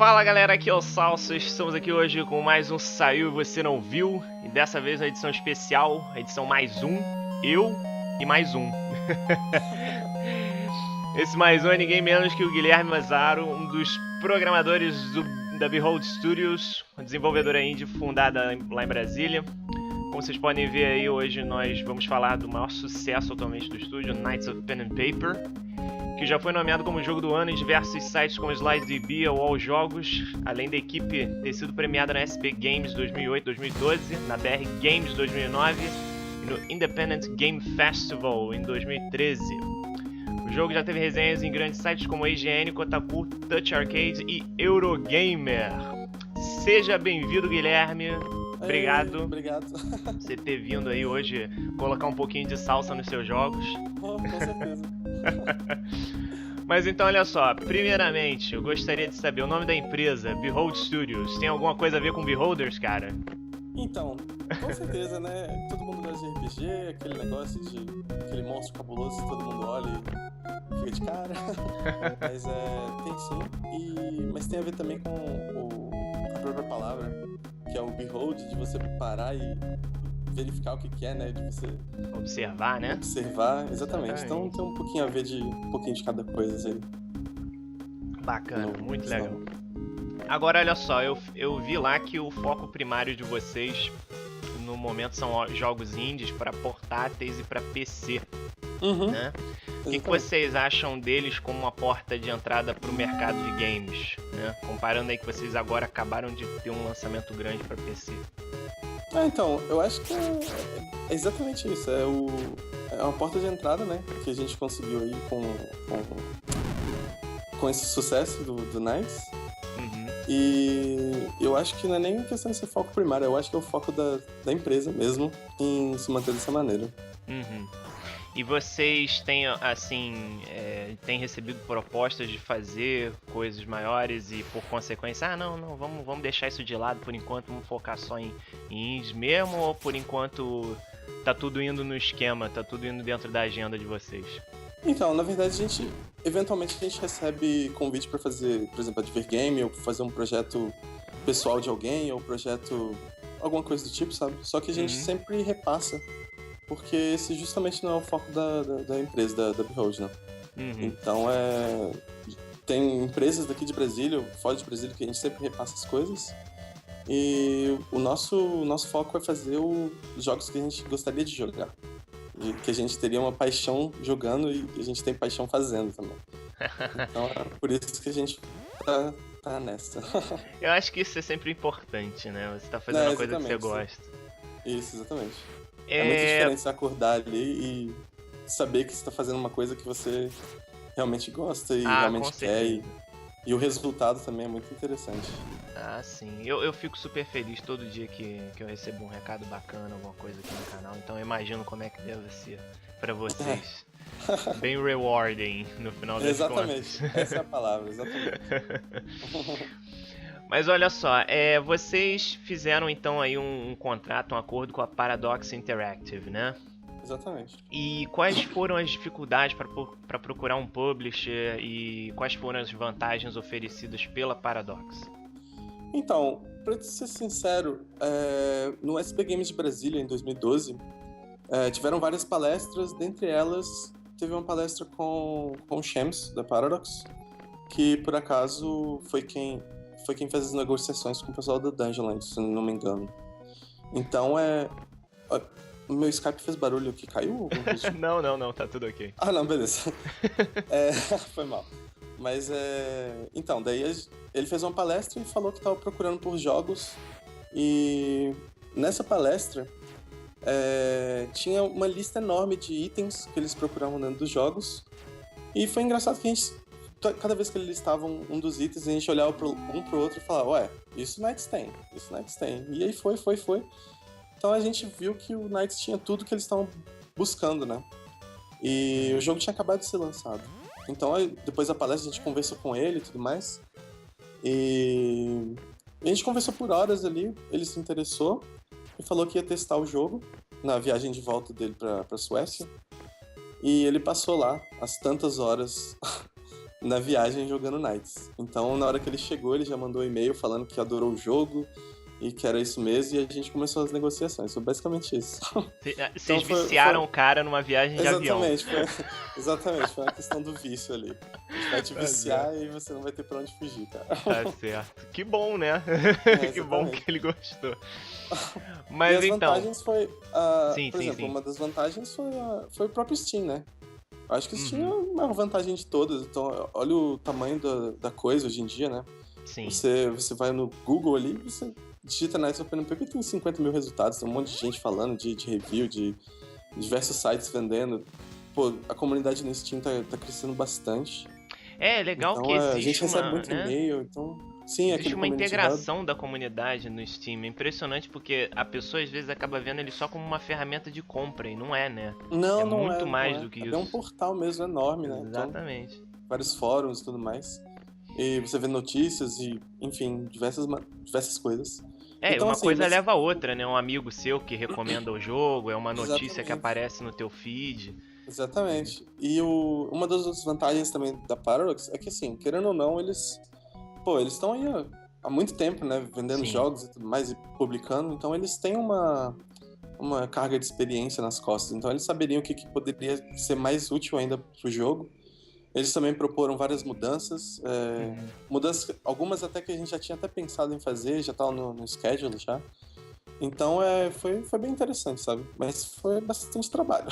Fala galera, aqui é o Salsa, estamos aqui hoje com mais um Saiu e Você Não Viu. E dessa vez uma edição especial, a edição mais um, eu e mais um. Esse mais um é ninguém menos que o Guilherme Mazzaro, um dos programadores da Behold Studios, uma desenvolvedora indie fundada lá em Brasília. Como vocês podem ver aí, hoje nós vamos falar do maior sucesso atualmente do estúdio, Knights of Pen and Paper, que já foi nomeado como jogo do ano em diversos sites como SlideDB ou All Jogos, além da equipe ter sido premiada na SP Games 2008-2012, na BR Games 2009 e no Independent Game Festival em 2013. O jogo já teve resenhas em grandes sites como IGN, Kotaku, Touch Arcade e Eurogamer. Seja bem-vindo, Guilherme. Obrigado. Obrigado. Você ter vindo aí hoje colocar um pouquinho de salsa nos seus jogos. Oh, com certeza. Mas então, olha só, primeiramente, eu gostaria de saber o nome da empresa, Behold Studios. Tem alguma coisa a ver com Beholders, cara? Então, com certeza, né? Todo mundo gosta de RPG, aquele negócio de aquele monstro cabuloso que todo mundo olha e fica de cara. Mas tem sim. Mas tem a ver também com a própria palavra, que é o behold, de você parar e verificar o que é, né? De você observar, né? Observar, exatamente. Então tem um pouquinho a ver um pouquinho de cada coisa aí. Bacana, muito legal. Agora, olha só, eu vi lá que o foco primário de vocês no momento são jogos indies para portáteis e para PC, né? O que vocês acham deles como uma porta de entrada para o mercado de games, né? Comparando aí que vocês agora acabaram de ter um lançamento grande para PC. Então, eu acho que é exatamente isso. É uma porta de entrada, né? Que a gente conseguiu aí com esse sucesso do Knights. E eu acho que não é nem questão de ser foco primário, eu acho que é o foco da empresa mesmo em se manter dessa maneira. E vocês têm, assim, têm recebido propostas de fazer coisas maiores e, por consequência, não, vamos deixar isso de lado por enquanto, vamos focar só em indies mesmo, ou por enquanto tá tudo indo no esquema, tá tudo indo dentro da agenda de vocês? Então, na verdade, eventualmente a gente recebe convite para fazer, por exemplo, Advergame, ou fazer um projeto pessoal de alguém, ou alguma coisa do tipo, sabe? Só que a gente sempre repassa, porque esse justamente não é o foco da empresa, da Behold, né? Então, tem empresas daqui de Brasília, fora de Brasília, que a gente sempre repassa as coisas. E o nosso foco é fazer os jogos que a gente gostaria de jogar. Que a gente teria uma paixão jogando e a gente tem paixão fazendo também. Então é por isso que a gente tá nessa. Eu acho que isso é sempre importante, né? Você tá fazendo uma coisa que você gosta. Isso, exatamente. É muito diferente você acordar ali e saber que você tá fazendo uma coisa que você realmente gosta e realmente quer. E o resultado também é muito interessante. Ah, sim. Eu fico super feliz todo dia que eu recebo um recado bacana, alguma coisa aqui no canal. Então eu imagino como é que deve ser pra vocês. Bem rewarding no final das Exatamente. contas. Essa é a palavra, exatamente. Mas olha só, vocês fizeram então aí um contrato, um acordo com a Paradox Interactive, né? Exatamente. E quais foram as dificuldades para procurar um publisher e quais foram as vantagens oferecidas pela Paradox? Então, pra ser sincero, no SP Games de Brasília, em 2012, tiveram várias palestras, dentre elas teve uma palestra com o Shams, da Paradox, que por acaso foi quem fez as negociações com o pessoal da Dungeonland, se não me engano. Então, o meu Skype fez barulho que caiu? Não, tá tudo ok. Ah, não, beleza. Foi mal. Mas, então, daí ele fez uma palestra e falou que estava procurando por jogos. E nessa palestra tinha uma lista enorme de itens que eles procuravam dentro dos jogos. E foi engraçado que cada vez que eles listavam um dos itens, a gente olhava um pro outro e falava, ué, isso Knights tem. E aí foi. Então a gente viu que o Knights tinha tudo que eles estavam buscando, né? E o jogo tinha acabado de ser lançado. Então, depois da palestra, a gente conversou com ele e tudo mais. E a gente conversou por horas ali, ele se interessou e falou que ia testar o jogo na viagem de volta dele pra Suécia. E ele passou lá as tantas horas na viagem jogando Knights. Então, na hora que ele chegou, ele já mandou um e-mail falando que adorou o jogo e que era isso mesmo, e a gente começou as negociações. Foi basicamente isso. Vocês viciaram o cara numa viagem de avião. Exatamente, foi uma questão do vício ali. A gente vai te viciar e você não vai ter pra onde fugir, cara. Tá certo. Que bom, né? Que bom que ele gostou. Mas e as então... vantagens foi... por exemplo, sim. uma das vantagens foi o próprio Steam, né? Eu acho que o Steam é a maior vantagem de todas. Então, olha o tamanho da coisa hoje em dia, né? Sim. Você vai no Google ali, você digita Knights of Pen and Paper e tem 50 mil resultados. Tem um monte de gente falando de review, de diversos sites vendendo. Pô, a comunidade no Steam tá crescendo bastante. É legal então, que existe a gente recebe muito né? e-mail, então... Sim, existe uma integração hub. da comunidade no Steam. É impressionante porque a pessoa às vezes acaba vendo ele só como uma ferramenta de compra e não é, né? Não, é não muito mais do que isso. É um portal mesmo enorme, né? Exatamente. Então, vários fóruns e tudo mais. E você vê notícias e, enfim, diversas coisas. Então, uma assim, coisa leva a outra, né? Um amigo seu que recomenda o jogo, é uma notícia Exatamente. que aparece no teu feed. Exatamente. E uma das outras vantagens também da Paradox é que, assim, querendo ou não, eles estão aí há muito tempo, né? Vendendo jogos e tudo mais e publicando. Então, eles têm uma carga de experiência nas costas. Então, eles saberiam o que poderia ser mais útil ainda pro jogo. Eles também proporam várias mudanças. Mudanças, algumas até que a gente já tinha até pensado em fazer, já estavam no schedule já. Então foi bem interessante, sabe? Mas foi bastante trabalho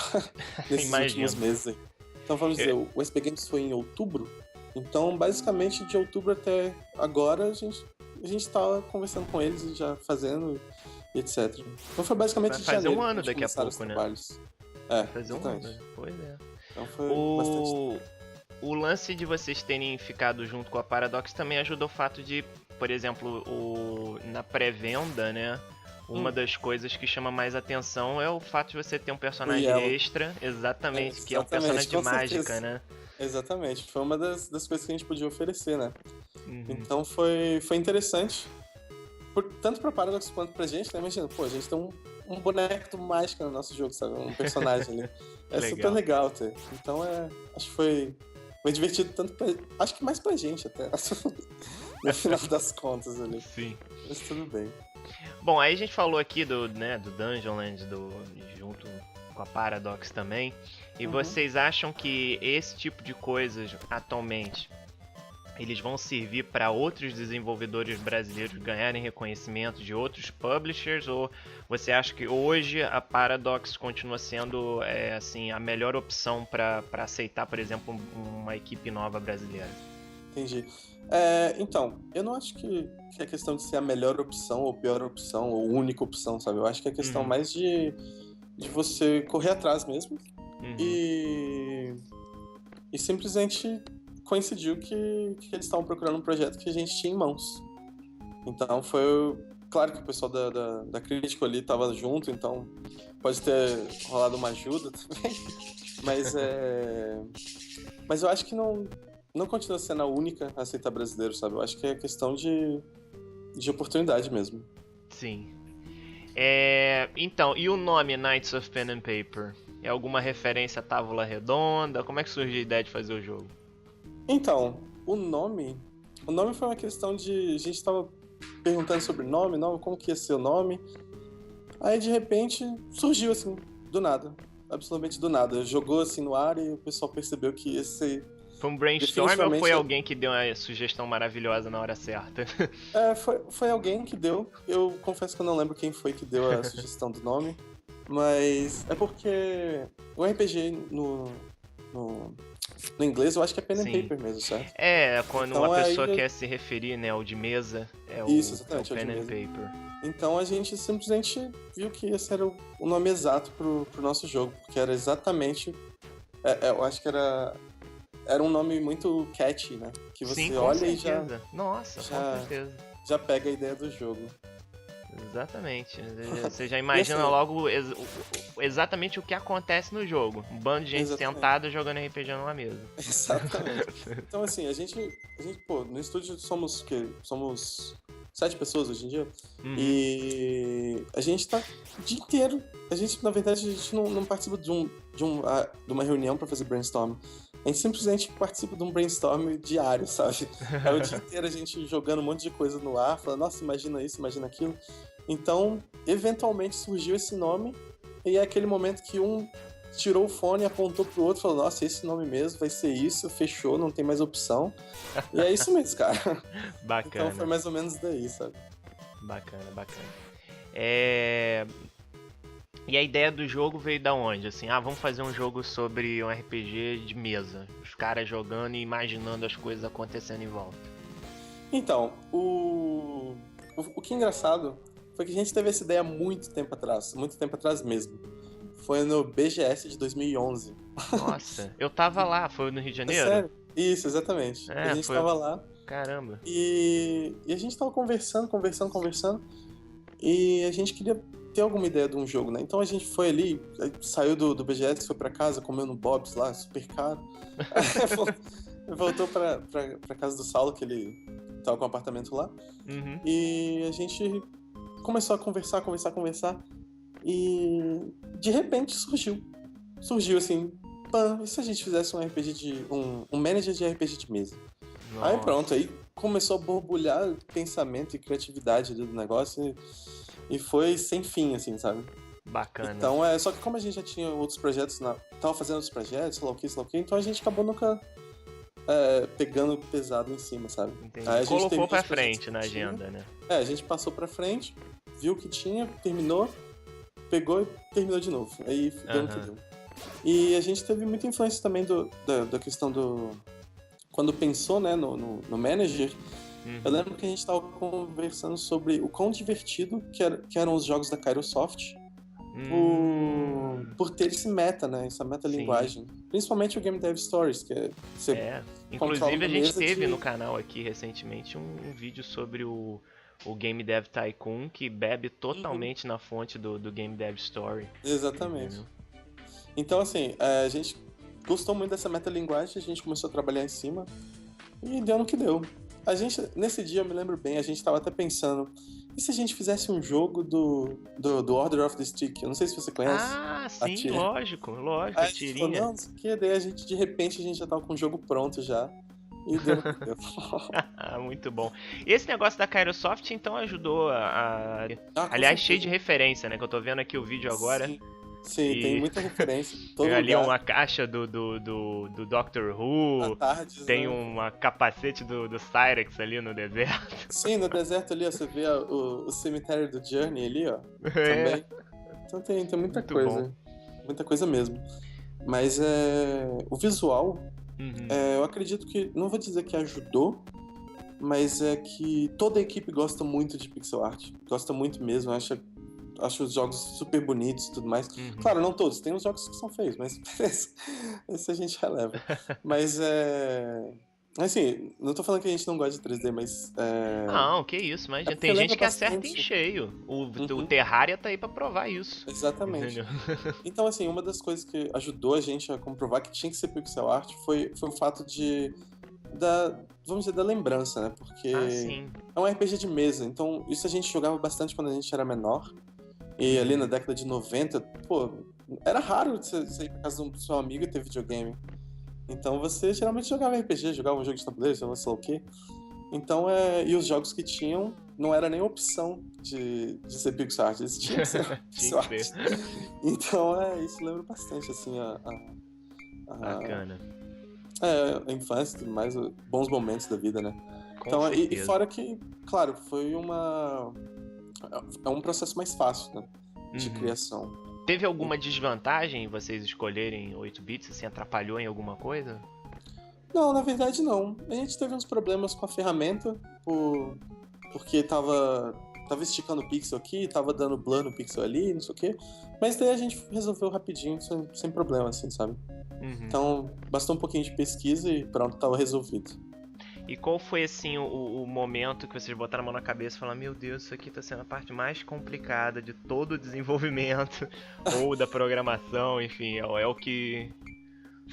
nesses últimos meses aí. Então vamos dizer, o SP Games foi em outubro. Então, basicamente, de outubro até agora, a gente tava conversando com eles e já fazendo e etc. Então foi basicamente de janeiro. Vai fazer um ano daqui a pouco, né? Vai fazer um ano, pois é. Então foi bastante. O lance de vocês terem ficado junto com a Paradox também ajuda o fato de, por exemplo, na pré-venda, né? Uma das coisas que chama mais atenção é o fato de você ter um personagem extra, exatamente, que é um personagem de mágica, né? Exatamente, foi uma das coisas que a gente podia oferecer, né? Então foi interessante, tanto pra Paradox quanto pra gente, né? Imagina, a gente tem um boneco mágico no nosso jogo, sabe? Um personagem ali. É super legal ter. Então acho que foi divertido tanto acho que mais pra gente até. No final das contas ali. Sim. Mas tudo bem. Bom, aí a gente falou aqui do Dungeonland, junto com a Paradox também. E vocês acham que esse tipo de coisas, atualmente, eles vão servir para outros desenvolvedores brasileiros ganharem reconhecimento de outros publishers? Ou você acha que hoje a Paradox continua sendo assim, a melhor opção para aceitar, por exemplo, uma equipe nova brasileira? Entendi. Então, eu não acho que é questão de ser a melhor opção ou pior opção ou única opção, sabe? Eu acho que é questão mais de você correr atrás mesmo e simplesmente coincidiu que eles estavam procurando um projeto que a gente tinha em mãos. Então foi... Claro que o pessoal da Critical ali estava junto, então pode ter rolado uma ajuda também. Mas eu acho que não continua sendo a única a aceitar brasileiro, sabe? Eu acho que é questão de oportunidade mesmo. Sim. Então, e o nome Knights of Pen and Paper? É alguma referência à Távola Redonda? Como é que surgiu a ideia de fazer o jogo? Então, o nome foi uma questão de... A gente estava perguntando sobre nome, como que ia ser o nome. Aí, de repente, surgiu assim, do nada. Absolutamente do nada. Jogou assim no ar e o pessoal percebeu que ia ser... Foi um brainstorm ou foi alguém que deu uma sugestão maravilhosa na hora certa? Foi alguém que deu. Eu confesso que eu não lembro quem foi que deu a sugestão do nome. Mas é porque o RPG no inglês eu acho que é pen and paper mesmo, certo? Quando então, uma pessoa quer se referir, né, ao de mesa, Isso, exatamente, o pen and paper. Então a gente simplesmente viu que esse era o nome exato pro nosso jogo, porque era exatamente... eu acho que era um nome muito catchy, né? Que você olha e já... Nossa, com certeza. Já pega a ideia do jogo. Exatamente. Você já imagina logo exatamente o que acontece no jogo. Um bando de gente sentada jogando RPG numa mesa. Exatamente. Então, assim, a gente no estúdio somos 7 pessoas hoje em dia. Uhum. E a gente tá o dia inteiro. A gente, na verdade, a gente não participa de uma reunião pra fazer brainstorm. A gente simplesmente participa de um brainstorm diário, sabe? É o dia inteiro a gente jogando um monte de coisa no ar, falando, nossa, imagina isso, imagina aquilo. Então, eventualmente surgiu esse nome, e é aquele momento que um tirou o fone, apontou pro outro e falou, nossa, esse nome mesmo, vai ser isso, fechou, não tem mais opção. E é isso mesmo, cara. Bacana. Então foi mais ou menos daí, sabe? Bacana. E a ideia do jogo veio da onde? Assim, vamos fazer um jogo sobre um RPG de mesa. Os caras jogando e imaginando as coisas acontecendo em volta. Então, o que é engraçado foi que a gente teve essa ideia há muito tempo atrás mesmo. Foi no BGS de 2011. Nossa, eu tava lá, foi no Rio de Janeiro? Sério? Isso, exatamente. A gente tava lá. Caramba. E a gente tava conversando. E a gente queria ter alguma ideia de um jogo, né? Então a gente foi ali, saiu do BGS, foi pra casa, comeu no Bob's lá, super caro. Voltou pra casa do Saulo, que ele tava com um apartamento lá. Uhum. E a gente começou a conversar. E de repente surgiu assim, e se a gente fizesse um RPG um manager de RPG de mesa? Nossa. Aí pronto, aí começou a borbulhar pensamento e criatividade do negócio e foi sem fim, assim, sabe? Bacana. Então, só que como a gente já tinha outros projetos, tava fazendo outros projetos, sei lá o que, então a gente acabou nunca pegando pesado em cima, sabe? Entendi. Aí a gente colocou pra frente na agenda, né? A gente passou pra frente, viu o que tinha, terminou, pegou e terminou de novo. Aí deu no que deu. E a gente teve muita influência também da questão do... Quando pensou, né, no manager, eu lembro que a gente tava conversando sobre o quão divertido que eram os jogos da Kairosoft por ter esse meta, né, essa metalinguagem. Principalmente o Game Dev Stories, que inclusive a gente teve no canal aqui recentemente um vídeo sobre o Game Dev Tycoon, que bebe totalmente na fonte do Game Dev Story. Exatamente. Entendeu? Então, assim, a gente gostou muito dessa metalinguagem, a gente começou a trabalhar em cima e deu no que deu. A gente, nesse dia, eu me lembro bem, a gente tava até pensando, e se a gente fizesse um jogo do Order of the Stick? Eu não sei se você conhece. Sim, lógico, aí a tirinha. Falou, não, que daí de repente, a gente já tava com o jogo pronto já. E deu no que deu. Muito bom. E esse negócio da Kairosoft, então, ajudou aliás, cheio de referência, né? Que eu tô vendo aqui o vídeo agora. Sim, tem muita referência. Tem ali uma caixa do Doctor Who. Tem uma capacete do Cyrex ali no deserto. Sim, no deserto ali, ó, você vê o cemitério do Journey ali, ó. Também. Então tem muita muito coisa. Bom. Muita coisa mesmo. Mas o visual, eu acredito que, não vou dizer que ajudou, mas é que toda a equipe gosta muito de pixel art. Gosta muito mesmo, acho os jogos super bonitos e tudo mais. Claro, não todos, tem uns jogos que são feios, mas esse a gente releva. Mas assim, não tô falando que a gente não gosta de 3D, mas... Não, que isso, mas tem gente que acerta em cheio. O Terraria tá aí pra provar isso. Exatamente. Então, assim, uma das coisas que ajudou a gente a comprovar que tinha que ser pixel art foi o fato vamos dizer, da lembrança, né? Porque é um RPG de mesa, então isso a gente jogava bastante quando a gente era menor. E ali na década de 90, pô, era raro você ir pra casa do seu amigo e ter videogame. Então você geralmente jogava RPG, jogava um jogo de tabuleiro, sei lá o quê. Então, e os jogos que tinham, não era nem opção de ser pixel art, eles tinham que ser pixel art. Então, isso lembra bastante, assim, Bacana. A infância e tudo mais, bons momentos da vida, né? Com então, certeza. E fora que, claro, foi um processo mais fácil, né? De criação. Teve alguma desvantagem em vocês escolherem 8 bits? Assim, atrapalhou em alguma coisa? Não, na verdade não. A gente teve uns problemas com a ferramenta, porque tava esticando o pixel aqui, tava dando blur no pixel ali, não sei o quê. Mas daí a gente resolveu rapidinho, sem problema, assim, sabe? Então, bastou um pouquinho de pesquisa e pronto, tava resolvido. E qual foi, assim, o momento que vocês botaram a mão na cabeça e falaram, meu Deus, isso aqui tá sendo a parte mais complicada de todo o desenvolvimento ou da programação, enfim, é o que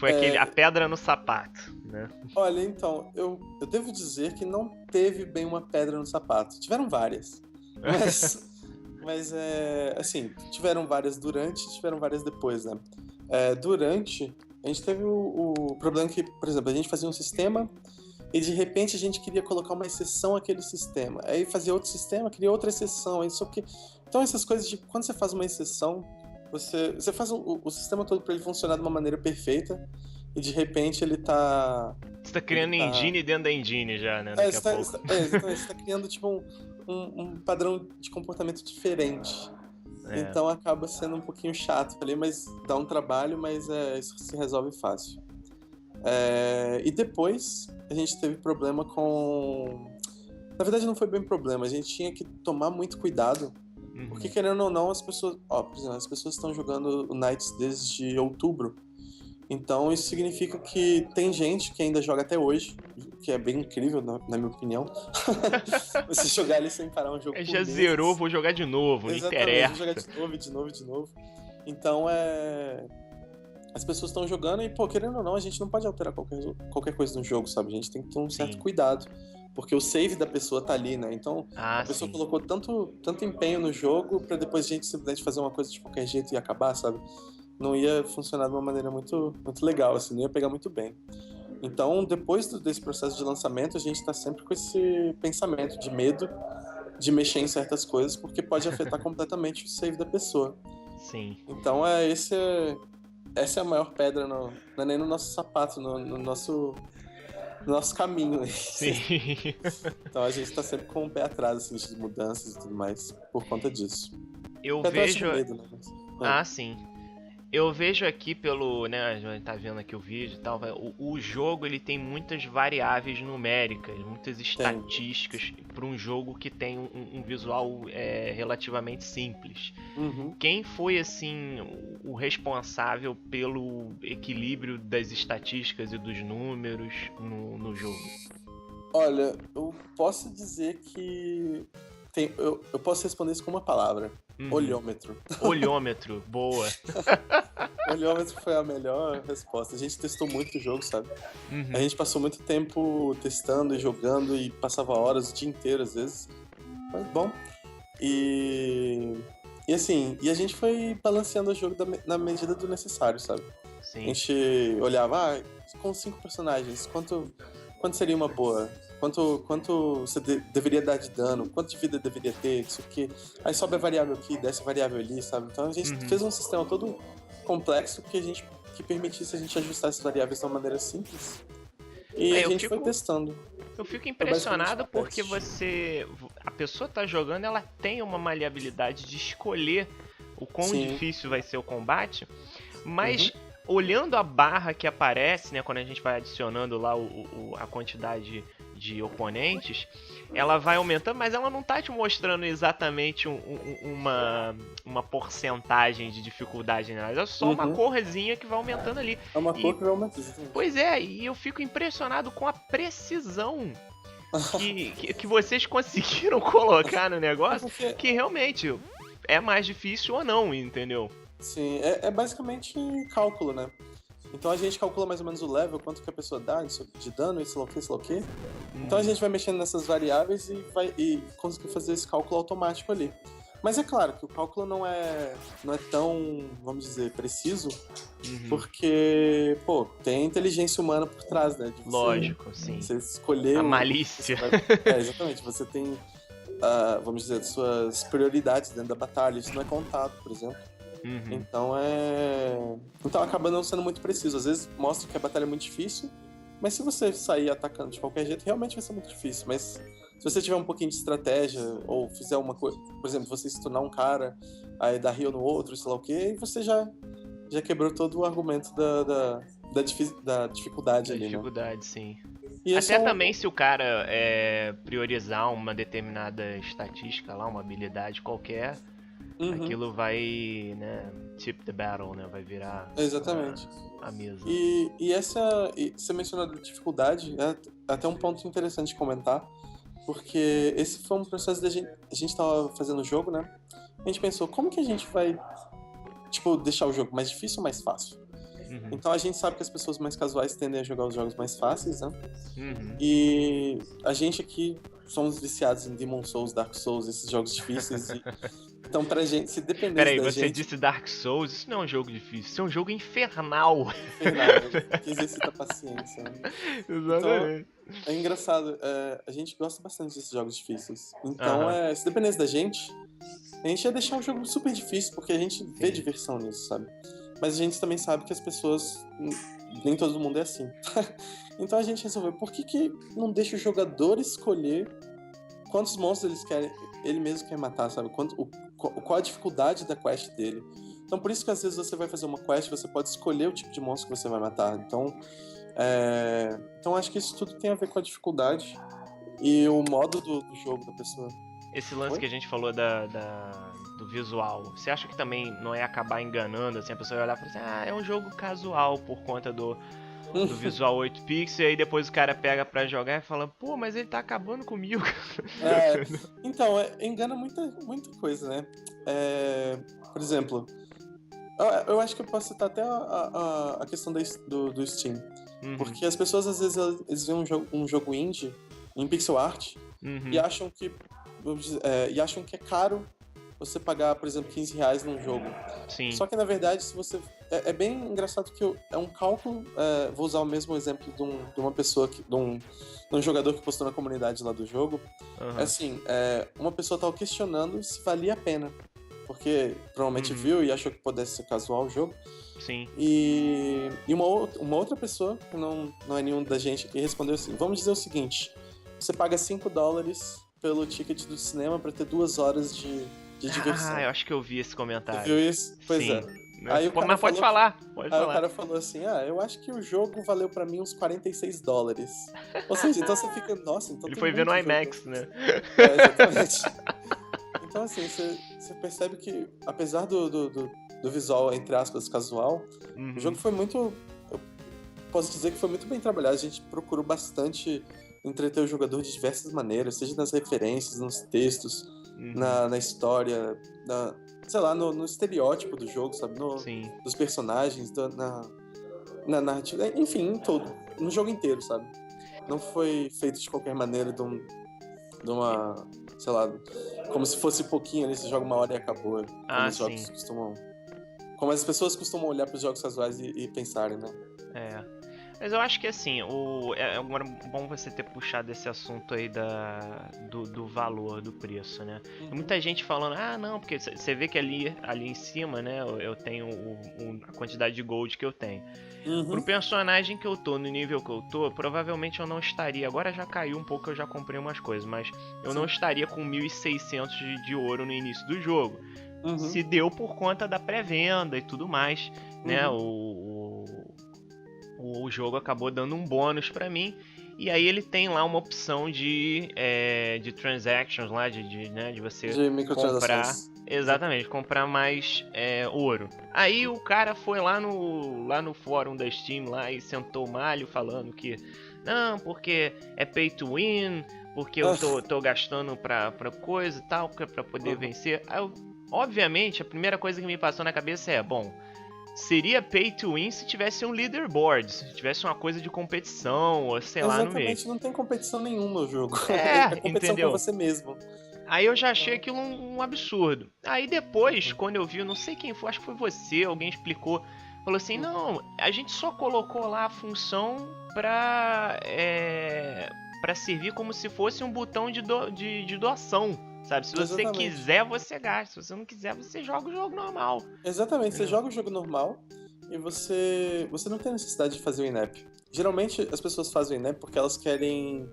Foi a pedra no sapato, né? Olha, então, eu devo dizer que não teve bem uma pedra no sapato. Tiveram várias. Mas assim, tiveram várias durante e tiveram várias depois, né? Durante, a gente teve o problema que, por exemplo, a gente fazia um sistema e de repente a gente queria colocar uma exceção àquele sistema. Aí fazia outro sistema, queria outra exceção. Isso aqui. Então essas coisas de quando você faz uma exceção, você faz o sistema todo para ele funcionar de uma maneira perfeita e de repente ele tá... Você tá criando engine dentro da engine já, né? Você tá criando tipo um padrão de comportamento diferente. Então acaba sendo um pouquinho chato ali, mas dá um trabalho, mas isso se resolve fácil. E depois a gente teve problema com... Na verdade não foi bem problema, a gente tinha que tomar muito cuidado, porque querendo ou não, as pessoas... por exemplo, as pessoas estão jogando o Nights desde outubro, então isso significa que tem gente que ainda joga até hoje, que é bem incrível, na minha opinião. Você jogar ali sem parar um jogo por já zerou, vou jogar de novo, não interessa. Vou jogar de novo. Então as pessoas estão jogando e, querendo ou não, a gente não pode alterar qualquer coisa no jogo, sabe? A gente tem que ter um certo cuidado, porque o save da pessoa tá ali, né? Então a pessoa colocou tanto empenho no jogo pra depois a gente simplesmente fazer uma coisa de qualquer jeito e acabar, sabe? Não ia funcionar de uma maneira muito, muito legal, assim, não ia pegar muito bem. Então, depois desse processo de lançamento, a gente tá sempre com esse pensamento de medo de mexer em certas coisas, porque pode afetar completamente o save da pessoa. Sim. Então, essa é a maior pedra, não é nem no nosso sapato, no nosso caminho. Sim. Então, a gente tá sempre com o pé atrás, assim, de mudanças e tudo mais, por conta disso. Eu vejo... medo, né? Sim. Eu vejo aqui pelo, né, a gente tá vendo aqui o vídeo e tal, o jogo ele tem muitas variáveis numéricas, muitas estatísticas para um jogo que tem um visual relativamente simples. Quem foi, assim, o responsável pelo equilíbrio das estatísticas e dos números no jogo? Olha, eu posso dizer que... eu posso responder isso com uma palavra. Olhômetro. Olhômetro, boa. Olhômetro foi a melhor resposta. A gente testou muito o jogo, sabe? A gente passou muito tempo testando e jogando e passava horas, o dia inteiro às vezes. Mas bom. E assim, a gente foi balanceando o jogo na medida do necessário, sabe? Sim. A gente olhava, com 5 personagens, quanto seria uma boa? Quanto você deveria dar de dano? Quanto de vida deveria ter? Isso aqui. Aí sobe a variável aqui, desce a variável ali, sabe? Então a gente fez um sistema todo complexo que permitisse a gente ajustar essas variáveis de uma maneira simples. E a gente foi testando. Eu fico impressionado porque a pessoa tá jogando, ela tem uma maleabilidade de escolher o quão difícil vai ser o combate, mas olhando a barra que aparece, né, quando a gente vai adicionando lá a quantidade de oponentes, ela vai aumentando, mas ela não tá te mostrando exatamente uma porcentagem de dificuldade, né? É só uma corzinha que vai aumentando ali. É uma cor que vai aumentando. Pois é, e eu fico impressionado com a precisão que vocês conseguiram colocar no negócio, que realmente é mais difícil ou não, entendeu? Sim, é basicamente cálculo, né? Então a gente calcula mais ou menos o level, quanto que a pessoa dá de dano, isso lá o quê. Então a gente vai mexendo nessas variáveis e conseguir fazer esse cálculo automático ali. Mas é claro que o cálculo não é tão, vamos dizer, preciso, porque, tem inteligência humana por trás, né? Lógico, sim. Você escolher... A malícia. Exatamente. Você tem, vamos dizer, suas prioridades dentro da batalha. Isso não é contado, por exemplo. Então acaba não sendo muito preciso. Às vezes mostra que a batalha é muito difícil, mas se você sair atacando de qualquer jeito, realmente vai ser muito difícil. Mas se você tiver um pouquinho de estratégia, ou fizer uma coisa, por exemplo, você stunar um cara, aí dar heal no outro, sei lá o quê, você já quebrou todo o argumento da dificuldade ali, dificuldade, né? Sim. E até também se o cara priorizar uma determinada estatística lá, uma habilidade qualquer, aquilo vai, né, tip the battle, né, vai virar exatamente a mesa. E você mencionou a dificuldade, é até um ponto interessante de comentar, porque esse foi um processo a gente tava fazendo o jogo, né? A gente pensou, como que a gente vai, deixar o jogo mais difícil ou mais fácil? Então a gente sabe que as pessoas mais casuais tendem a jogar os jogos mais fáceis, né? Uhum. E a gente aqui somos viciados em Demon Souls, Dark Souls, esses jogos difíceis. Então pra gente, se dependesse Peraí, da você gente... disse Dark Souls? Isso não é um jogo difícil, isso é um jogo infernal. Infernal, que exercita a paciência, né? Exatamente. Então, é engraçado, a gente gosta bastante desses jogos difíceis. Então, Aham. se dependesse da gente, a gente ia deixar o jogo super difícil, porque a gente vê Sim. diversão nisso, sabe? Mas a gente também sabe que as pessoas, nem todo mundo é assim. Então a gente resolveu, por que não deixa o jogador escolher quantos monstros ele mesmo quer matar, sabe? Qual a dificuldade da quest dele. Então por isso que às vezes você vai fazer uma quest, você pode escolher o tipo de monstro que você vai matar. Então acho que isso tudo tem a ver com a dificuldade e o modo do jogo da pessoa. Esse lance Oi? que a gente falou do visual, você acha que também não é acabar enganando, assim, a pessoa vai olhar e falar assim, é um jogo casual por conta do visual 8 pixels, e aí depois o cara pega pra jogar e fala, pô, mas ele tá acabando comigo. Então, engana muita coisa, né? Por exemplo, eu acho que eu posso citar até a questão do Steam. Uhum. Porque as pessoas, às vezes, eles veem um jogo indie em pixel art Uhum. e acham que é caro você pagar, por exemplo, R$15 num jogo. Sim. Só que, na verdade, se você... É bem engraçado que é um cálculo... vou usar o mesmo exemplo de uma pessoa, de um jogador que postou na comunidade lá do jogo. Uhum. Assim, uma pessoa estava questionando se valia a pena. Porque provavelmente viu e achou que pudesse ser casual o jogo. Sim. E uma outra pessoa, que não é nenhum da gente, que respondeu assim, vamos dizer o seguinte, você paga $5 pelo ticket do cinema pra ter 2 horas de diversão. Eu acho que eu vi esse comentário. Você viu isso? Pois Sim. é. Aí o cara mas pode falar, pode falar. O cara falou assim, eu acho que o jogo valeu pra mim uns $46. Ou seja, então você fica, nossa, então ele tem foi ver no muito IMAX, jogo. né? Exatamente. Então assim, você percebe que apesar do visual, entre aspas, casual, o jogo foi muito... Eu posso dizer que foi muito bem trabalhado. A gente procurou bastante entreter o jogador de diversas maneiras, seja nas referências, nos textos, na história, sei lá, no estereótipo do jogo, sabe? Dos personagens, na narrativa, enfim, em todo. No jogo inteiro, sabe? Não foi feito de qualquer maneira de uma, sei lá, como se fosse pouquinho ali, você joga 1 hora e acabou. Como os jogos costumam... Como as pessoas costumam olhar para os jogos casuais e pensarem, né? Mas eu acho que assim, é bom você ter puxado esse assunto aí do valor, do preço, né? Tem muita gente falando, não, porque você vê que ali em cima, né, eu tenho a quantidade de gold que eu tenho. Pro personagem que eu tô, no nível que eu tô, provavelmente eu não estaria, agora já caiu um pouco, eu já comprei umas coisas, mas eu não estaria com 1.600 de ouro no início do jogo. Se deu por conta da pré-venda e tudo mais, né? O jogo acabou dando um bônus pra mim. E aí ele tem lá uma opção de transactions lá, de você comprar. Exatamente, comprar mais ouro. Aí o cara foi lá no fórum da Steam lá e sentou o malho falando que não, porque é pay to win, porque eu tô gastando pra coisa e tal, pra poder vencer. Aí obviamente, a primeira coisa que me passou na cabeça seria pay to win se tivesse um leaderboard, se tivesse uma coisa de competição, ou sei lá no meio. Exatamente, não tem competição nenhuma no jogo. Competição entendeu? com você mesmo. Aí eu já achei aquilo um absurdo. Aí depois, quando eu vi, eu não sei quem foi, acho que foi você, alguém explicou, falou assim, não, a gente só colocou lá a função pra servir como se fosse um botão de doação. Sabe? Se você quiser, você gasta. Se você não quiser, você joga o jogo normal. Exatamente, você joga o jogo normal e você não tem necessidade de fazer o in-app. Geralmente as pessoas fazem o in-app porque elas querem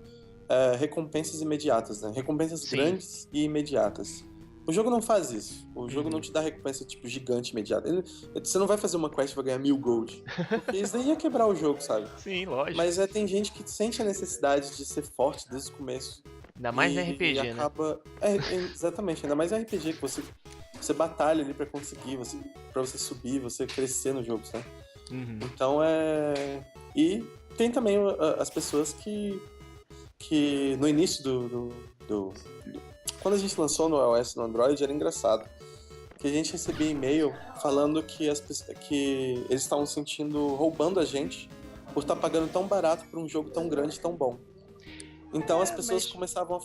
recompensas imediatas, né? Recompensas grandes e imediatas. O jogo não faz isso. O jogo não te dá recompensa tipo gigante imediata. Você não vai fazer uma quest e vai ganhar 1.000 gold. Porque isso daí ia quebrar o jogo, sabe? Sim, lógico. Mas tem gente que sente a necessidade de ser forte desde o começo. Ainda mais RPG, né? Exatamente, ainda mais RPG que você batalha ali pra conseguir, pra você subir, você crescer no jogo, sabe? Então E tem também as pessoas que no início quando a gente lançou no iOS e no Android era engraçado. que a gente recebia e-mail falando que que eles estavam roubando a gente por estar pagando tão barato por um jogo tão grande e tão bom. Então as pessoas começavam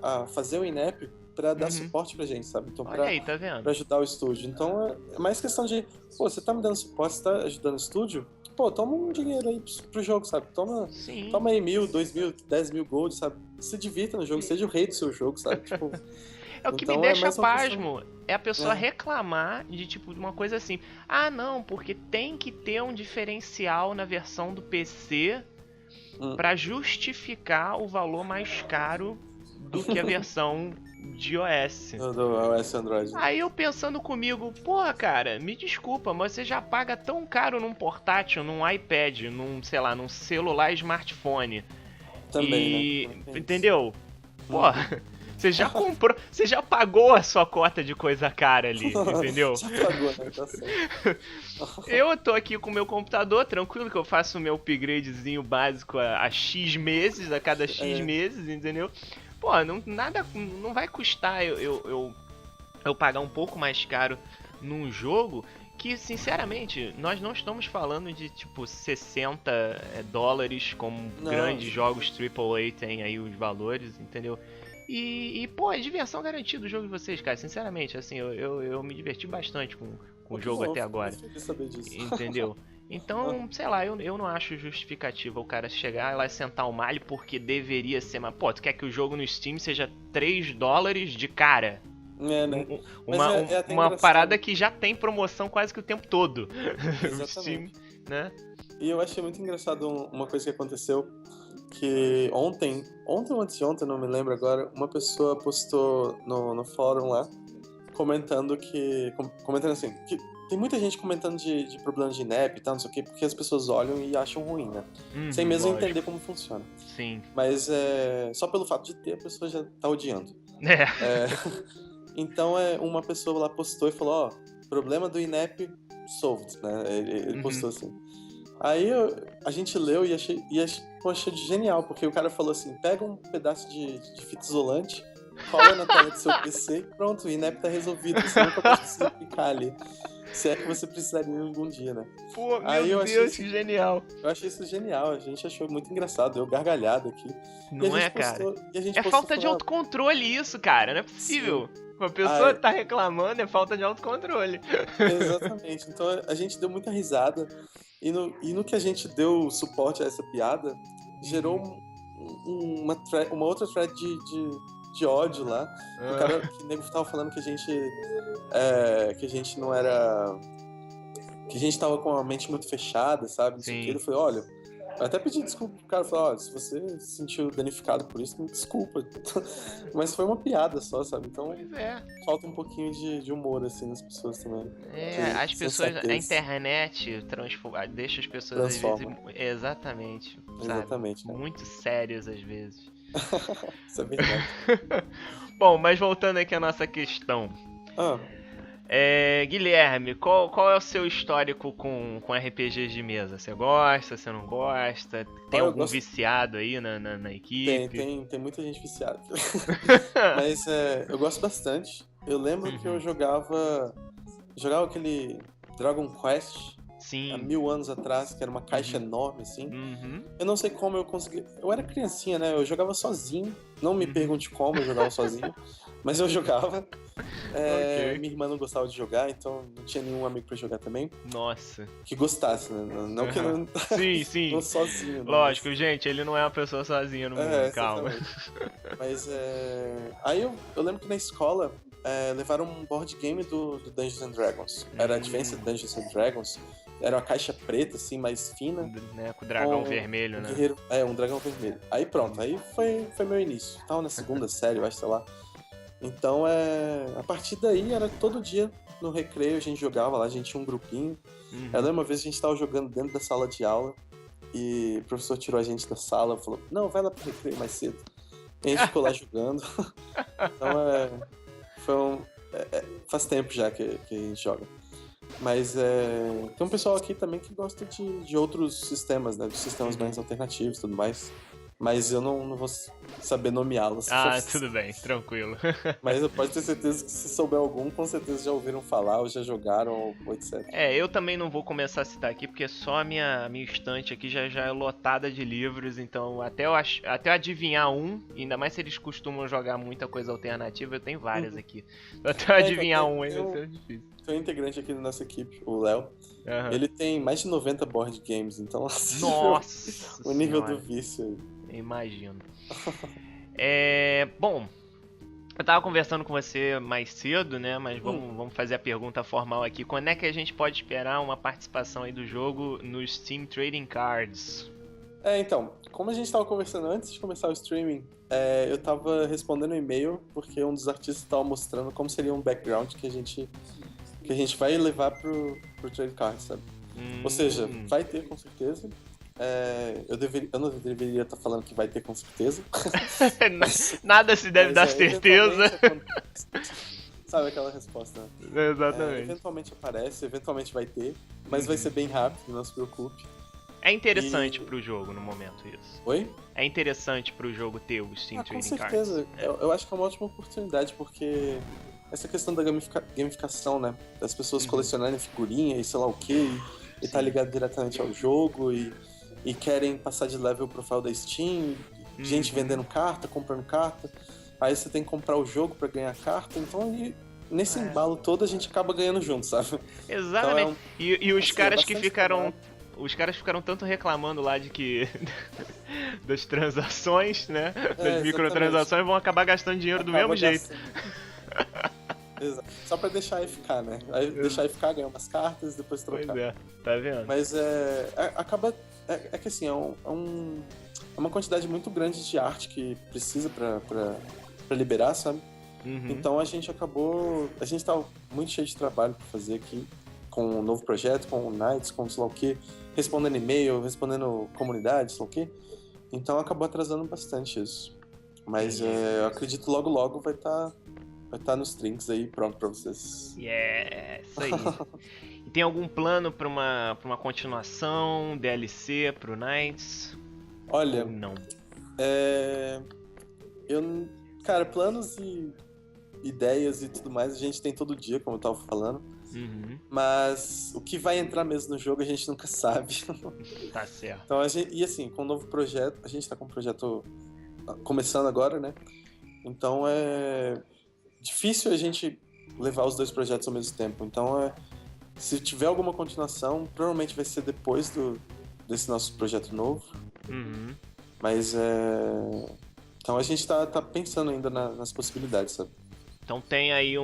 a fazer o in-app pra dar suporte pra gente, sabe? Então, Olha aí, tá vendo? pra ajudar o estúdio. Então é mais questão de, pô, você tá me dando suporte, você tá ajudando o estúdio, pô, toma um dinheiro aí pro jogo, sabe? Toma aí 1.000, 2.000, 10.000 gold, sabe? Se divirta no jogo, seja o rei do seu jogo, sabe? Tipo, é o que então me deixa mais uma pasmo. É a pessoa reclamar de tipo de uma coisa assim. Ah, não, porque tem que ter um diferencial na versão do PC pra justificar o valor mais caro do que a versão de iOS. Do iOS Android. Aí eu pensando comigo, porra, cara, me desculpa, mas você já paga tão caro num portátil, num iPad, num, sei lá, num celular smartphone. Também, né? Entendeu? Porra, você já comprou, você já pagou a sua cota de coisa cara ali, entendeu? Já pagou, né? Tá certo. Eu tô aqui com o meu computador, tranquilo, que eu faço o meu upgradezinho básico a X meses, a cada X meses, entendeu? Pô, não vai custar eu pagar um pouco mais caro num jogo que, sinceramente, nós não estamos falando de, tipo, $60 como grandes jogos AAA tem aí os valores, entendeu? Pô, é diversão garantida o jogo de vocês, cara. Sinceramente, assim, eu me diverti bastante com o jogo até agora. Saber disso. Entendeu? Então, sei lá, eu não acho justificativa o cara chegar lá e sentar o malho porque deveria ser. Mas, pô, tu quer que o jogo no Steam seja $3 de cara? Né? Uma parada que já tem promoção quase que o tempo todo. Exatamente. O Steam, né? E eu achei muito engraçado uma coisa que aconteceu. Que ontem ou antes de ontem, não me lembro agora, uma pessoa postou no fórum lá, comentando assim, que tem muita gente comentando de problemas de in-app e tal, não sei o quê, porque as pessoas olham e acham ruim, né? Sem mesmo entender como funciona. Sim. Mas só pelo fato de ter, a pessoa já tá odiando. Então uma pessoa lá postou e falou, problema do in-app solved, né? Ele postou assim. Aí a gente leu e achei genial, porque o cara falou assim, pega um pedaço de fita isolante, cola na tela do seu PC e pronto, o in-app tá resolvido, você nunca vai precisar clicar ali. Se é que você precisaria algum dia, né? Pô, meu Deus, que genial. Eu achei isso genial, a gente achou muito engraçado, eu gargalhado aqui. Não é, cara? É falta de autocontrole isso, cara, não é possível. Sim. Uma pessoa tá reclamando, é falta de autocontrole. Exatamente, então a gente deu muita risada. E no que a gente deu suporte a essa piada, gerou uma outra thread de ódio lá. O cara que nego tava falando que a gente não era. Que a gente tava com a mente muito fechada, sabe? Não sei o que. Ele falou, olha. Eu até pedi desculpa pro cara, falou, olha, se você se sentiu danificado por isso, me desculpa. Mas foi uma piada só, sabe? Então falta um pouquinho de humor, assim, nas pessoas também. As pessoas, a internet deixa as pessoas às vezes. Exatamente. Exatamente. Sabe? Muito sérias às vezes. Isso é verdade. Bom, mas voltando aqui à nossa questão. Guilherme, qual é o seu histórico com RPGs de mesa? Você gosta, você não gosta? Tem algum viciado aí na equipe? Tem muita gente viciada. Mas eu gosto bastante. Eu lembro que eu jogava aquele Dragon Quest há 1000 anos atrás, que era uma caixa enorme, assim. Eu não sei como eu consegui. Eu era criancinha, né? Eu jogava sozinho. Não me pergunte como eu jogava sozinho. Mas eu jogava. Minha irmã não gostava de jogar, então não tinha nenhum amigo pra jogar também. Nossa. Que gostasse, né? Não que eu não. Sim. Não sozinho. Né? Lógico, gente, ele não é uma pessoa sozinha no mundo, calma. Mas aí eu lembro que na escola levaram um board game do Dungeons and Dragons. Era Advanced Dungeons and Dragons. Era uma caixa preta, assim, mais fina. Né, com o dragão vermelho, né? Guerreiro, um dragão vermelho. Aí pronto, aí foi meu início. Tava na segunda série, eu acho, sei lá. Então, a partir daí, era todo dia no recreio, a gente jogava lá, a gente tinha um grupinho. Eu lembro uma vez a gente tava jogando dentro da sala de aula e o professor tirou a gente da sala e falou, não, vai lá pro recreio mais cedo. E a gente ficou lá jogando. Então, faz tempo já que a gente joga. Mas tem um pessoal aqui também que gosta de outros sistemas, né? De sistemas mais alternativos e tudo mais. mas eu não vou saber nomeá-los. Tudo bem, tranquilo. Mas eu posso ter certeza que se souber algum, com certeza já ouviram falar, ou já jogaram, ou etc. Eu também não vou começar a citar aqui, porque só a minha estante aqui já é lotada de livros, então até eu adivinhar um, ainda mais se eles costumam jogar muita coisa alternativa, eu tenho várias aqui. Até eu adivinhar um ainda vai ser difícil. Tem um integrante aqui da nossa equipe, o Léo. Ele tem mais de 90 board games, então nossa o nível do vício aí. Imagino. Bom, eu tava conversando com você mais cedo, né? Mas vamos fazer a pergunta formal aqui. Quando é que a gente pode esperar uma participação aí do jogo nos Steam Trading Cards? Então, como a gente tava conversando antes de começar o streaming, eu tava respondendo um e-mail porque um dos artistas tava mostrando como seria um background que a gente vai levar pro Trading Cards, sabe? Ou seja, vai ter com certeza. Eu não deveria estar falando que vai ter com certeza. Nada se deve dar certeza. Sabe aquela resposta, né? Exatamente. Eventualmente aparece, eventualmente vai ter, mas vai ser bem rápido, não se preocupe. É interessante pro jogo no momento isso. Oi? É interessante pro jogo ter o Steam Trading Cards. Com certeza. Eu acho que é uma ótima oportunidade, porque essa questão da gamificação, né? Das pessoas colecionarem figurinha e sei lá o quê, e tá ligado diretamente ao jogo, e querem passar de level o profile da Steam, gente vendendo carta, comprando carta, aí você tem que comprar o jogo pra ganhar carta, então nesse embalo todo a gente acaba ganhando junto, sabe? Exatamente. Então e os caras que ficaram... trabalho. Os caras ficaram tanto reclamando lá de que... das transações, né? Das microtransações vão acabar gastando dinheiro do mesmo jeito. Exato. Só pra deixar FK, né? Aí deixar FK, ganhar umas cartas e depois trocar. Pois tá vendo? Mas acaba... É que assim, é uma quantidade muito grande de arte que precisa pra liberar, sabe? Então a gente tava muito cheio de trabalho pra fazer aqui, com um novo projeto, com o Knights, com sei lá o quê, respondendo e-mail, respondendo comunidade, sei lá o quê. Então acabou atrasando bastante isso. Mas eu acredito logo vai estar nos trinks aí, pronto pra vocês. Isso aí. E tem algum plano pra uma continuação, DLC pro Knights? Olha, ou não? Cara, planos e ideias e tudo mais a gente tem todo dia, como eu tava falando. Mas o que vai entrar mesmo no jogo a gente nunca sabe. Tá certo. Então e assim, com um novo projeto, a gente tá com um projeto começando agora, né? Então é difícil a gente levar os dois projetos ao mesmo tempo. Então se tiver alguma continuação, provavelmente vai ser depois desse nosso projeto novo. Mas então a gente tá pensando ainda nas possibilidades, sabe? Então tem aí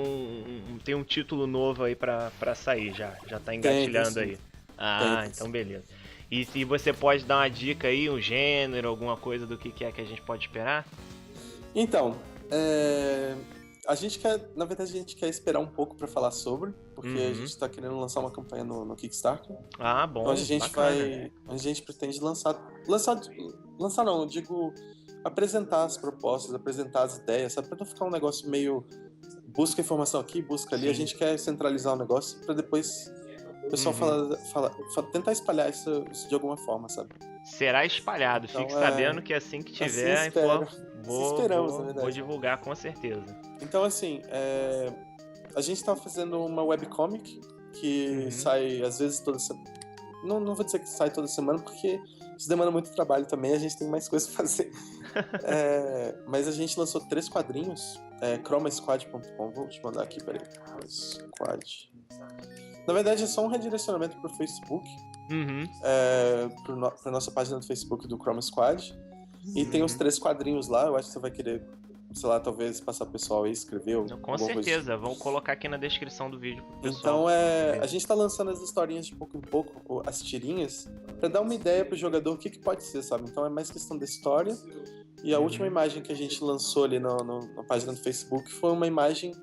tem um título novo aí pra sair já tá engatilhando aí. Então beleza. E se você pode dar uma dica aí, um gênero, alguma coisa do que é que a gente pode esperar? Então, na verdade a gente quer esperar um pouco pra falar sobre, porque a gente tá querendo lançar uma campanha no Kickstarter. Bom, então a gente pretende lançar não, eu digo apresentar as propostas, apresentar as ideias, sabe? Pra não ficar um negócio meio busca informação aqui, busca ali. Sim. A gente quer centralizar o negócio pra depois o pessoal tentar espalhar isso de alguma forma, sabe? Será espalhado, então, fique sabendo que assim que tiver, vou divulgar com certeza. Então assim, a gente tá fazendo uma webcomic que sai às vezes toda semana. Não vou dizer que sai toda semana, porque isso demanda muito trabalho também, a gente tem mais coisas pra fazer. Mas a gente lançou 3 quadrinhos, chromasquad.com, vou te mandar aqui, peraí. Squad. Na verdade é só um redirecionamento pro Facebook, pra nossa página do Facebook do Chroma Squad. E tem os 3 quadrinhos lá, eu acho que você vai querer, sei lá, talvez passar pro pessoal aí, escrever. Com certeza, vamos colocar aqui na descrição do vídeo pro pessoal. Então a gente tá lançando as historinhas de pouco em pouco, as tirinhas, pra dar uma ideia pro jogador o que pode ser, sabe? Então é mais questão da história. E a última imagem que a gente lançou ali na página do Facebook foi uma imagem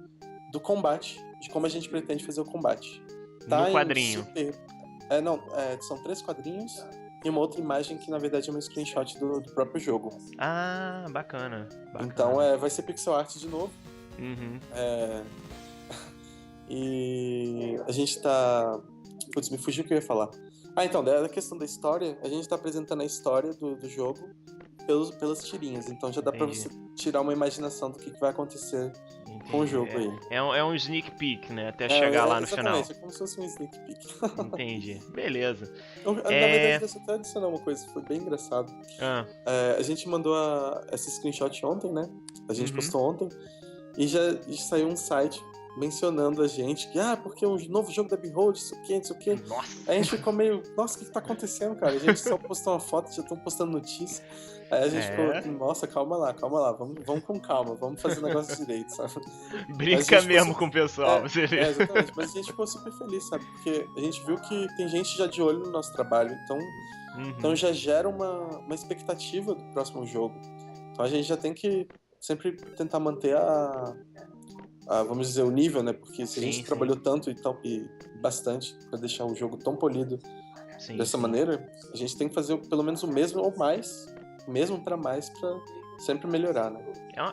do combate, de como a gente pretende fazer o combate. Tá no quadrinho. São 3 quadrinhos e uma outra imagem que na verdade é um screenshot do próprio jogo. Bacana. Então vai ser pixel art de novo. E a gente tá... Putz, me fugiu o que eu ia falar. Então, da questão da história, a gente tá apresentando a história do jogo pelas tirinhas. Então já dá pra Entendi. você tirar uma imaginação do que vai acontecer com o jogo aí. É um sneak peek, né? Até chegar lá no final. Exatamente, é como se fosse um sneak peek. Entendi. Beleza. Na verdade, deixa eu até adicionar uma coisa, foi bem engraçado. Ah, A gente mandou essa screenshot ontem, né? A gente Uhum. postou ontem. E já saiu um site mencionando a gente que, porque o novo jogo da Behold, isso aqui, isso aqui. nossa. Aí a gente ficou meio, nossa, o que tá acontecendo, cara? A gente só postou uma foto, já estão postando notícia. Aí a gente ficou, nossa, calma lá, vamos com calma, vamos fazer o negócio direito, sabe? Brinca mesmo com o pessoal, você vê. Exatamente, mas a gente ficou super feliz, sabe? Porque a gente viu que tem gente já de olho no nosso trabalho, então já gera uma expectativa do próximo jogo. Então a gente já tem que sempre tentar manter vamos dizer, o nível, né? Porque se a gente trabalhou tanto e bastante pra deixar o jogo tão polido dessa maneira, a gente tem que fazer pelo menos o mesmo ou mais, mesmo pra mais, pra sempre melhorar, né?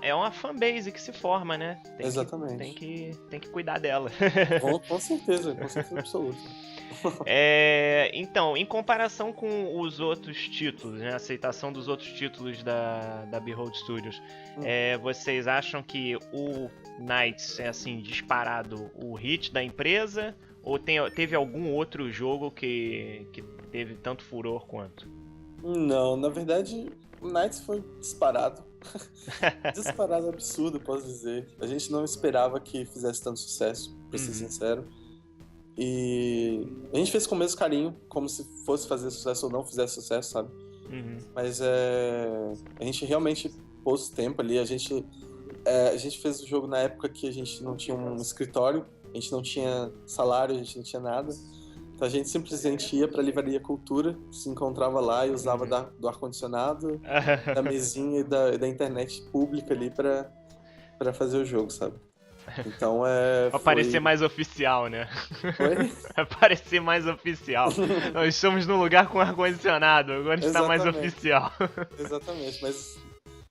É uma fanbase que se forma, né? Exatamente. Tem que cuidar dela. Com certeza absoluta. Então, em comparação com os outros títulos, né, a aceitação dos outros títulos da Behold Studios, vocês acham que o Knights é, assim, disparado o hit da empresa? Ou teve algum outro jogo que teve tanto furor quanto? Não, na verdade, o Knights foi disparado. Disparado absurdo, posso dizer. A gente não esperava que fizesse tanto sucesso, pra ser sincero. E a gente fez com o mesmo carinho, como se fosse fazer sucesso ou não fizesse sucesso, sabe? Mas a gente realmente pôs tempo ali. A gente fez o jogo na época que a gente não tinha um escritório, a gente não tinha salário, a gente não tinha nada. Então a gente simplesmente ia pra Livraria Cultura, se encontrava lá e usava do ar-condicionado, da mesinha e da internet pública ali pra fazer o jogo, sabe? Então Pra parecer mais oficial, né? Oi? Pra parecer mais oficial. Nós estamos num lugar com ar-condicionado, agora está mais oficial. Exatamente,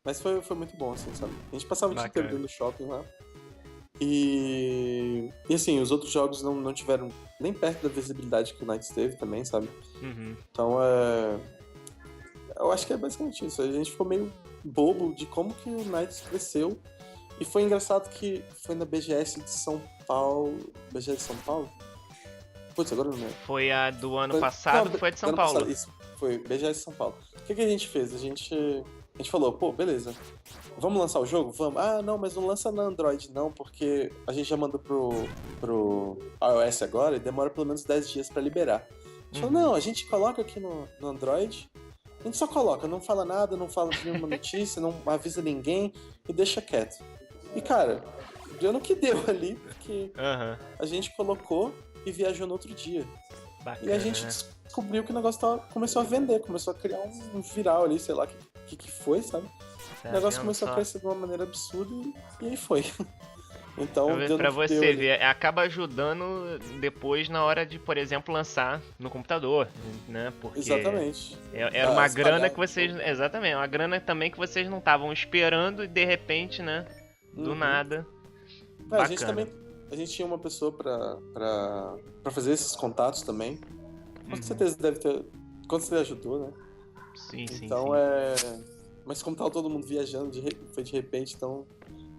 mas foi muito bom, assim, sabe? A gente passava o dia inteiro dentro do shopping lá. E assim, os outros jogos não tiveram nem perto da visibilidade que o Knights teve também, sabe? Então eu acho que é basicamente isso. A gente ficou meio bobo de como que o Knights cresceu. E foi engraçado que foi na BGS de São Paulo. BGS de São Paulo? Putz, agora não lembro. Foi a do ano passado, foi a de São Paulo. Passado, isso, foi BGS de São Paulo. O que a gente fez? A gente falou, pô, beleza. Vamos lançar o jogo? Vamos. Não, mas não lança na Android não, porque a gente já mandou pro iOS agora e demora pelo menos 10 dias pra liberar. A gente falou, não, a gente coloca aqui no Android, a gente só coloca, não fala nada, não fala nenhuma notícia, não avisa ninguém e deixa quieto. E, cara, deu no que deu ali, porque a gente colocou e viajou no outro dia. Bacana. E a gente descobriu que o negócio começou a vender, começou a criar um viral ali, sei lá o que foi, sabe? O negócio começou a crescer de uma maneira absurda e aí foi. Então, pra você ver, acaba ajudando depois na hora de, por exemplo, lançar no computador, né? Porque exatamente. Era uma grana que vocês... Exatamente, uma grana também que vocês não estavam esperando e de repente, né? Do nada. A gente tinha uma pessoa pra fazer esses contatos também. Com certeza deve ter... Com certeza ajudou, né? Sim. Então mas como tava todo mundo viajando, foi de repente, então...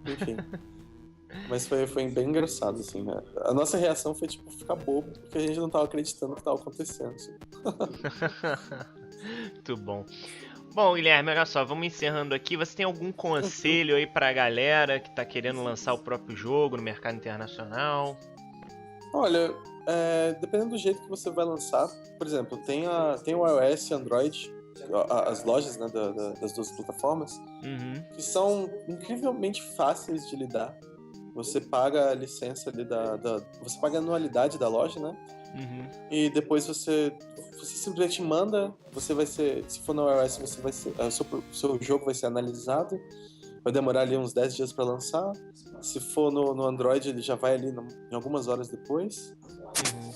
Enfim. Mas foi bem engraçado, assim, né? A nossa reação foi, tipo, ficar bobo, porque a gente não tava acreditando que tava acontecendo, assim. Muito bom. Bom, Guilherme, olha só, vamos encerrando aqui. Você tem algum conselho aí pra galera que tá querendo lançar o próprio jogo no mercado internacional? Olha, dependendo do jeito que você vai lançar, por exemplo, tem o iOS e Android, as lojas, né, das duas plataformas, que são incrivelmente fáceis de lidar. Você paga a licença ali você paga a anualidade da loja, né? E depois você simplesmente manda, você vai ser, se for no iOS, você vai ser, o seu jogo vai ser analisado, vai demorar ali uns 10 dias para lançar. Se for no Android, ele já vai ali em algumas horas depois.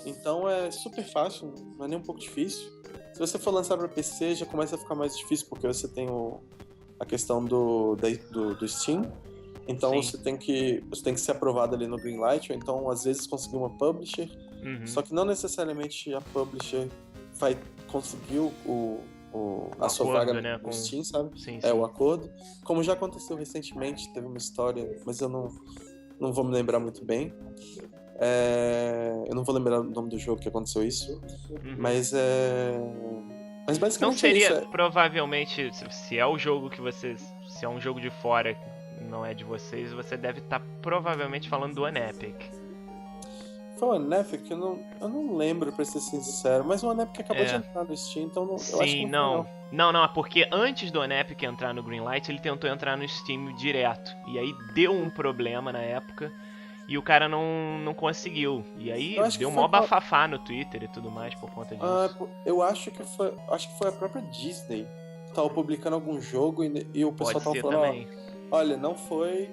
Então é super fácil, não é nem um pouco difícil. Se você for lançar para PC, já começa a ficar mais difícil, porque você tem a questão do Steam. Então você tem que ser aprovado ali no Greenlight, ou então às vezes conseguir uma publisher. Só que não necessariamente a publisher vai conseguir o a sua acordo, vaga né, no Steam, sabe? Sim, É sim. o acordo. Como já aconteceu recentemente, teve uma história, mas eu não vou me lembrar muito bem. Eu não vou lembrar o nome do jogo que aconteceu isso, mas Não basicamente seria, é isso. provavelmente, se é o jogo que vocês... Se é um jogo de fora, não é de vocês, você deve estar provavelmente falando do Unepic. Foi o Unepic, eu não lembro, pra ser sincero, mas o Unepic acabou de entrar no Steam, então eu acho que Sim, não foi, não. Não, é porque antes do Unepic entrar no Greenlight, ele tentou entrar no Steam direto. E aí deu um problema na época e o cara não conseguiu. E aí Eu acho que deu foi mó bafafá no Twitter e tudo mais por conta disso. Eu acho que foi a própria Disney que tava publicando algum jogo e o pessoal Pode tava ser falando, também. olha, não foi...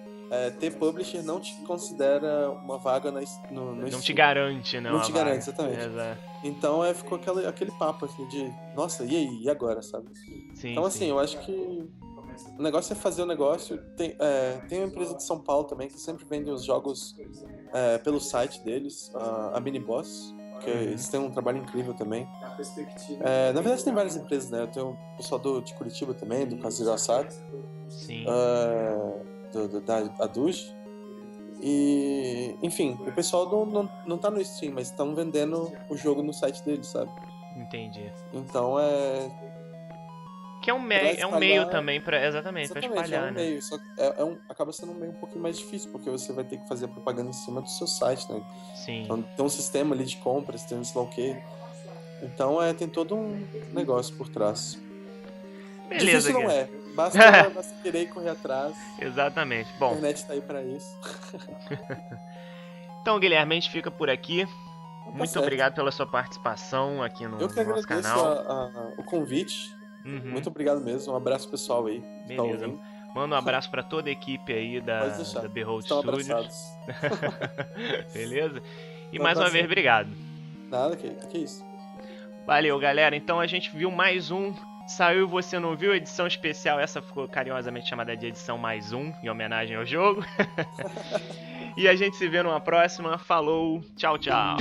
ter publisher não te considera uma vaga no Não Steam. te garante, não, Não a te vaga. garante, exatamente. Exato. Então ficou aquele papo assim de, nossa, e aí? E agora, sabe? Sim, Então assim, sim. eu acho que o negócio é fazer o negócio. Tem uma empresa de São Paulo também que sempre vende os jogos pelo site deles, a Miniboss, que eles têm um trabalho incrível também. Na verdade tem várias empresas, né? Eu tenho o pessoal de Curitiba também, do Kazuya Asado. Sim. Da Aduj. E, enfim, o pessoal não tá no Steam, mas estão vendendo o jogo no site deles, sabe? Entendi. Então Que é um meio também pra. Exatamente, pra espalhar, é um meio, só que acaba sendo um meio um pouquinho mais difícil, porque você vai ter que fazer a propaganda em cima do seu site, né? Sim. Então tem um sistema ali de compras, tem um sei lá o quê. Então tem todo um negócio por trás. Beleza, difícil não Guilherme. Basta querer correr atrás. Exatamente. Bom. A internet tá aí pra isso. Então, Guilherme, a gente fica por aqui. Muito certo. Obrigado pela sua participação aqui no nosso canal. Eu que agradeço o convite. Muito obrigado mesmo. Um abraço pessoal aí. Beleza. Manda um abraço pra toda a equipe aí da Behold Studios. Beleza? E mais uma vez, obrigado. Nada, que isso. Valeu, galera. Então a gente viu mais um Saiu e Você Não Viu, edição especial. Essa ficou carinhosamente chamada de edição mais um, em homenagem ao jogo. E a gente se vê numa próxima. Falou, tchau, tchau.